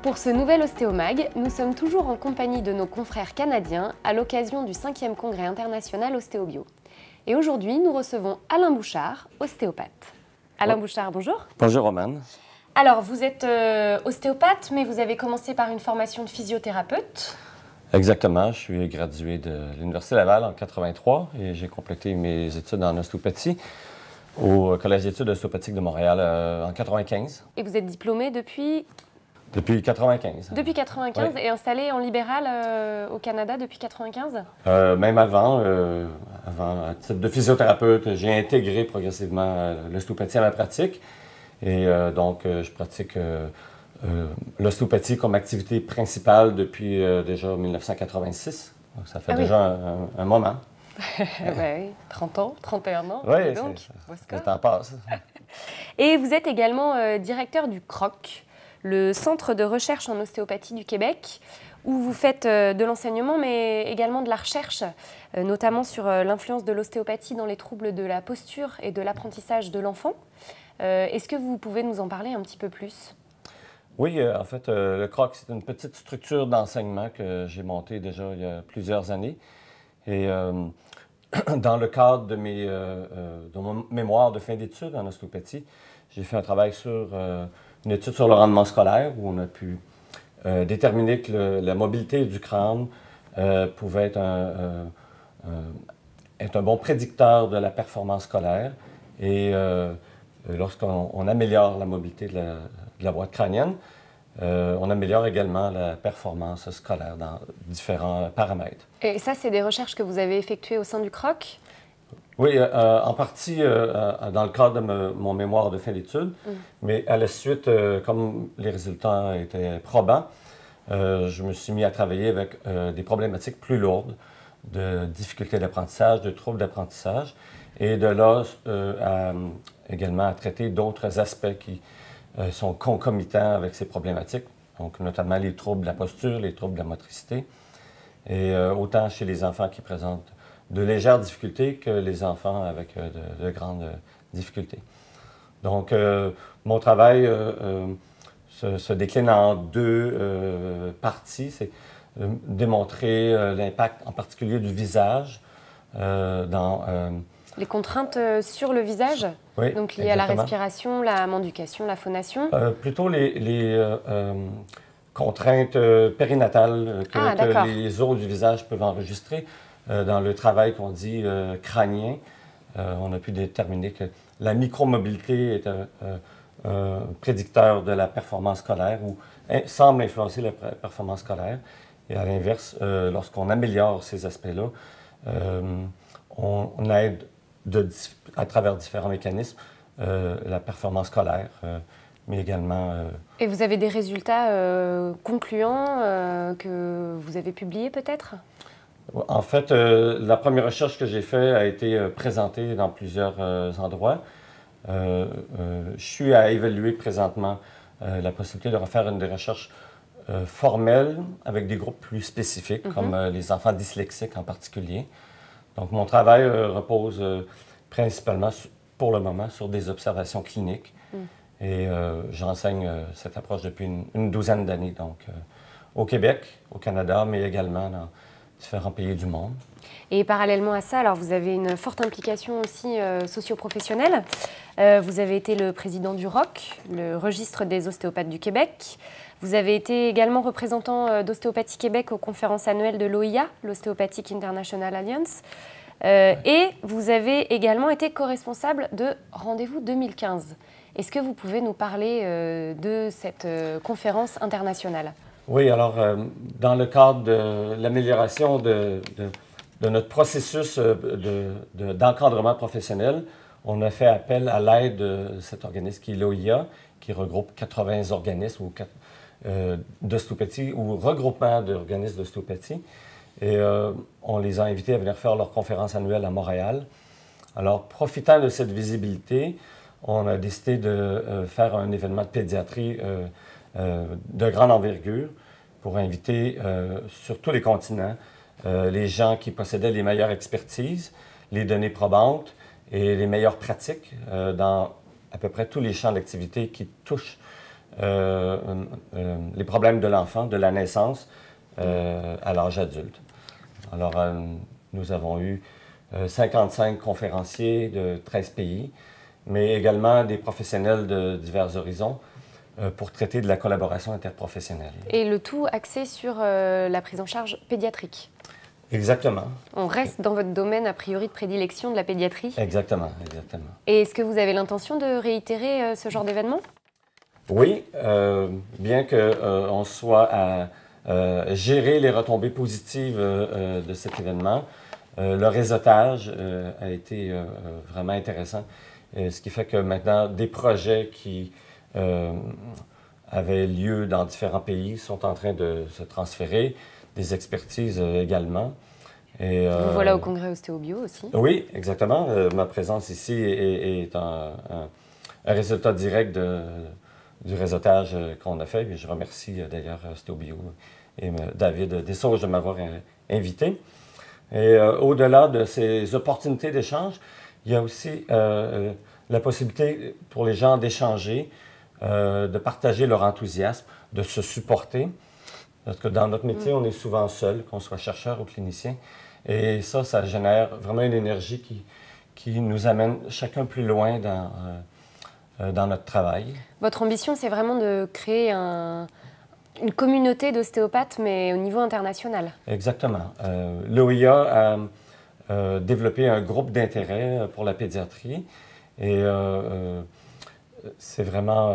Pour ce nouvel Ostéomag, nous sommes toujours en compagnie de nos confrères canadiens à l'occasion du 5e Congrès international Ostéobio. Et aujourd'hui, nous recevons Alain Bouchard, ostéopathe. Alain Bouchard, bonjour. Bonjour Romane. Alors, vous êtes ostéopathe, mais vous avez commencé par une formation de physiothérapeute. Exactement, je suis gradué de l'Université Laval en 83 et j'ai complété mes études en ostéopathie au Collège d'études ostéopathiques de Montréal en 95. Et vous êtes diplômé depuis? Depuis 95. Depuis 95 oui. Et installé en libéral au Canada depuis 95? Même avant, à titre de physiothérapeute, j'ai intégré progressivement l'ostéopathie à ma pratique. Et donc, je pratique l'ostéopathie comme activité principale depuis déjà 1986. Donc, ça fait déjà un moment. Oui, 30 ans, 31 ans. Oui, donc, le temps passe. Et vous êtes également directeur du CROC, le Centre de recherche en ostéopathie du Québec, où vous faites de l'enseignement, mais également de la recherche, notamment sur l'influence de l'ostéopathie dans les troubles de la posture et de l'apprentissage de l'enfant. Est-ce que vous pouvez nous en parler un petit peu plus? Oui, en fait, le CROC, c'est une petite structure d'enseignement que j'ai montée déjà il y a plusieurs années. Et dans le cadre de mon mémoire de fin d'études en ostéopathie, j'ai fait un travail sur une étude sur le rendement scolaire où on a pu déterminer que la mobilité du crâne pouvait être un bon prédicteur de la performance scolaire. Et lorsqu'on améliore la mobilité de la boîte crânienne, on améliore également la performance scolaire dans différents paramètres. Et ça, c'est des recherches que vous avez effectuées au sein du CROC? Oui, en partie dans le cadre de mon mémoire de fin d'études, mais à la suite, comme les résultats étaient probants, je me suis mis à travailler avec des problématiques plus lourdes de difficultés d'apprentissage, de troubles d'apprentissage, et de là également à traiter d'autres aspects qui sont concomitants avec ces problématiques, donc notamment les troubles de la posture, les troubles de la motricité, et autant chez les enfants qui présentent de légères difficultés que les enfants avec de grandes difficultés. Donc, mon travail se décline en deux parties. C'est démontrer l'impact en particulier du visage dans... les contraintes sur le visage, oui, donc liées à la respiration, la manducation, la phonation? Plutôt les contraintes périnatales que les os du visage peuvent enregistrer. Dans le travail qu'on dit crânien, on a pu déterminer que la micromobilité est un prédicteur de la performance scolaire ou semble influencer la performance scolaire. Et à l'inverse, lorsqu'on améliore ces aspects-là, on aide à travers différents mécanismes la performance scolaire, mais également... Et vous avez des résultats concluants que vous avez publiés peut-être? En fait, la première recherche que j'ai faite a été présentée dans plusieurs endroits. Je suis à évaluer présentement la possibilité de refaire une des recherches formelles avec des groupes plus spécifiques, comme les enfants dyslexiques en particulier. Donc, mon travail repose principalement, pour le moment, sur des observations cliniques. Et j'enseigne cette approche depuis une douzaine d'années, donc au Québec, au Canada, mais également dans différents pays du monde. Et parallèlement à ça, alors vous avez une forte implication aussi socio-professionnelle. Vous avez été le président du ROC, le registre des ostéopathes du Québec. Vous avez été également représentant d'Ostéopathie Québec aux conférences annuelles de l'OIA, l'Osteopathic International Alliance. Et vous avez également été co-responsable de Rendez-vous 2015. Est-ce que vous pouvez nous parler de cette conférence internationale? Oui, alors, dans le cadre de l'amélioration de notre processus d'encadrement professionnel, on a fait appel à l'aide de cet organisme qui est l'OIA, qui regroupe 80 organismes d'ostéopathie ou regroupements d'organismes d'ostéopathie. Et on les a invités à venir faire leur conférence annuelle à Montréal. Alors, profitant de cette visibilité, on a décidé de faire un événement de pédiatrie de grande envergure pour inviter sur tous les continents les gens qui possédaient les meilleures expertises, les données probantes et les meilleures pratiques dans à peu près tous les champs d'activité qui touchent les problèmes de l'enfant, de la naissance à l'âge adulte. Alors, nous avons eu 55 conférenciers de 13 pays, mais également des professionnels de divers horizons pour traiter de la collaboration interprofessionnelle. Et le tout axé sur la prise en charge pédiatrique. Exactement. On reste dans votre domaine, a priori, de prédilection de la pédiatrie. Exactement, exactement. Et est-ce que vous avez l'intention de réitérer ce genre d'événement? Oui, bien qu'on soit à gérer les retombées positives de cet événement, le réseautage a été vraiment intéressant. Ce qui fait que maintenant, des projets qui avaient lieu dans différents pays sont en train de se transférer, des expertises également. Et, vous voilà au congrès Ostéo-Bio aussi. Oui, exactement. Ma présence ici est un résultat direct du réseautage qu'on a fait. Et je remercie d'ailleurs Ostéo-Bio et David Dessauges de m'avoir invité. Et au-delà de ces opportunités d'échange, il y a aussi la possibilité pour les gens d'échanger, de partager leur enthousiasme, de se supporter. Parce que dans notre métier, on est souvent seul, qu'on soit chercheur ou clinicien. Et ça génère vraiment une énergie qui nous amène chacun plus loin dans notre travail. Votre ambition, c'est vraiment de créer une communauté d'ostéopathes, mais au niveau international. Exactement. L'OIA a développé un groupe d'intérêt pour la pédiatrie. Et c'est vraiment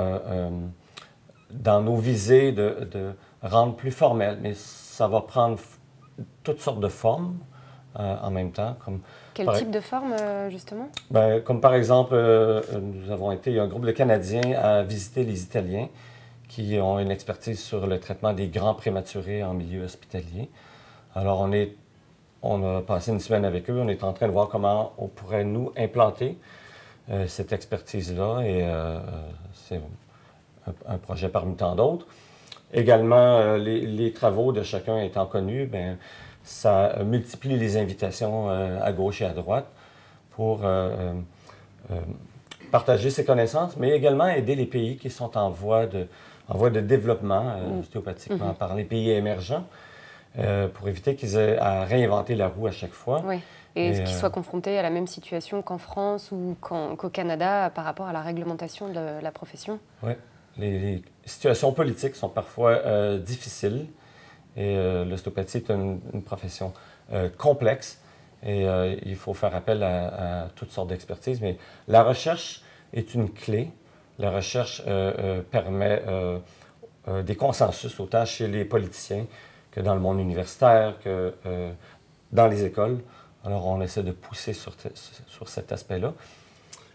dans nos visées de rendre plus formel, mais ça va prendre toutes sortes de formes en même temps. Quel type de forme, justement? Bien, comme par exemple, nous avons été un groupe de Canadiens à visiter les Italiens qui ont une expertise sur le traitement des grands prématurés en milieu hospitalier. Alors, on a passé une semaine avec eux, on est en train de voir comment on pourrait nous implanter cette expertise-là, et c'est un projet parmi tant d'autres. Également, les travaux de chacun étant connus, bien, ça multiplie les invitations à gauche et à droite pour partager ses connaissances, mais également aider les pays qui sont en voie de développement, ostéopathiquement par les pays émergents, pour éviter qu'ils aient à réinventer la roue à chaque fois. Oui. Et qu'ils soient confrontés à la même situation qu'en France ou qu'au Canada par rapport à la réglementation de la profession. Oui. Les situations politiques sont parfois difficiles et l'ostéopathie est une profession complexe et il faut faire appel à toutes sortes d'expertises. Mais la recherche est une clé. La recherche permet des consensus autant chez les politiciens que dans le monde universitaire, que dans les écoles. Alors on essaie de pousser sur cet aspect-là.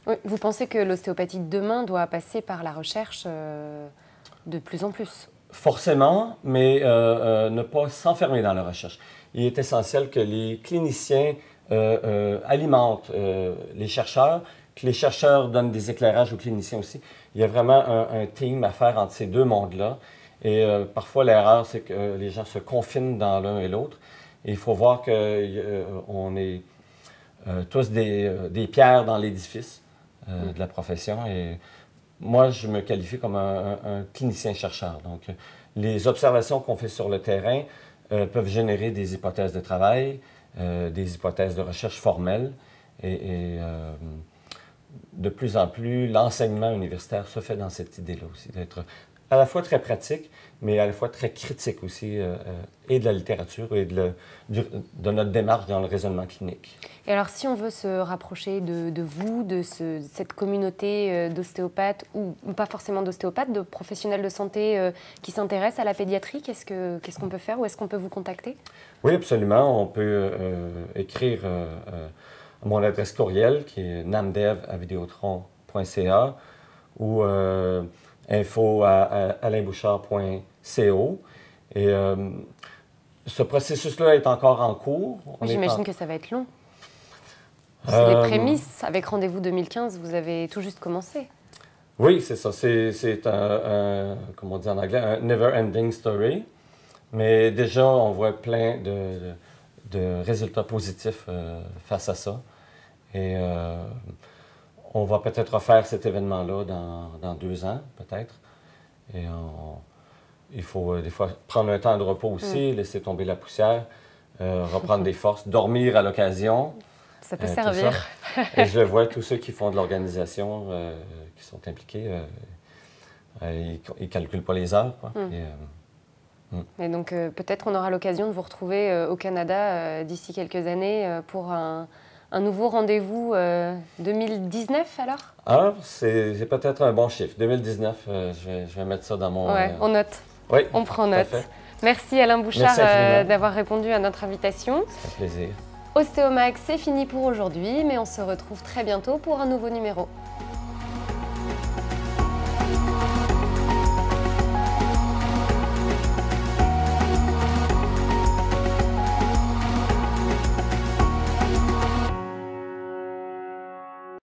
Oui, vous pensez que l'ostéopathie de demain doit passer par la recherche de plus en plus? Forcément, mais ne pas s'enfermer dans la recherche. Il est essentiel que les cliniciens alimentent les chercheurs, que les chercheurs donnent des éclairages aux cliniciens aussi. Il y a vraiment un team à faire entre ces deux mondes-là. Et parfois, l'erreur, c'est que les gens se confinent dans l'un et l'autre. Et il faut voir qu'on est tous des pierres dans l'édifice de la profession. Et moi, je me qualifie comme un clinicien-chercheur. Donc, les observations qu'on fait sur le terrain peuvent générer des hypothèses de travail, des hypothèses de recherche formelles. Et de plus en plus, l'enseignement universitaire se fait dans cette idée-là aussi, d'être à la fois très pratique, mais à la fois très critique aussi, et de la littérature et de notre démarche dans le raisonnement clinique. Et alors, si on veut se rapprocher de vous, de cette communauté d'ostéopathes, ou pas forcément d'ostéopathes, de professionnels de santé qui s'intéressent à la pédiatrie, qu'est-ce qu'on peut faire? Où est-ce qu'on peut vous contacter? Oui, absolument. On peut écrire à mon adresse courriel, qui est namdev@videotron.ca ou info@alainbouchard.co. Et ce processus-là est encore en cours. J'imagine que ça va être long. C'est les prémices. Avec Rendez-vous 2015, vous avez tout juste commencé. Oui, c'est ça. C'est comment on dit en anglais, un never-ending story. Mais déjà, on voit plein de résultats positifs face à ça. Et on va peut-être refaire cet événement-là dans 2 ans, peut-être. Et il faut des fois prendre un temps de repos aussi, laisser tomber la poussière, reprendre des forces, dormir à l'occasion. Ça peut servir. Ça. Et je le vois, tous ceux qui font de l'organisation, qui sont impliqués, ils ne calculent pas les heures, quoi. Et donc peut-être on aura l'occasion de vous retrouver au Canada d'ici quelques années pour un nouveau rendez-vous 2019 alors? Ah, c'est peut-être un bon chiffre. 2019, je vais mettre ça dans mon... Ouais, on note. Oui, on prend note. Merci Alain Bouchard d'avoir répondu à notre invitation. C'est un plaisir. Ostéomag, c'est fini pour aujourd'hui, mais on se retrouve très bientôt pour un nouveau numéro.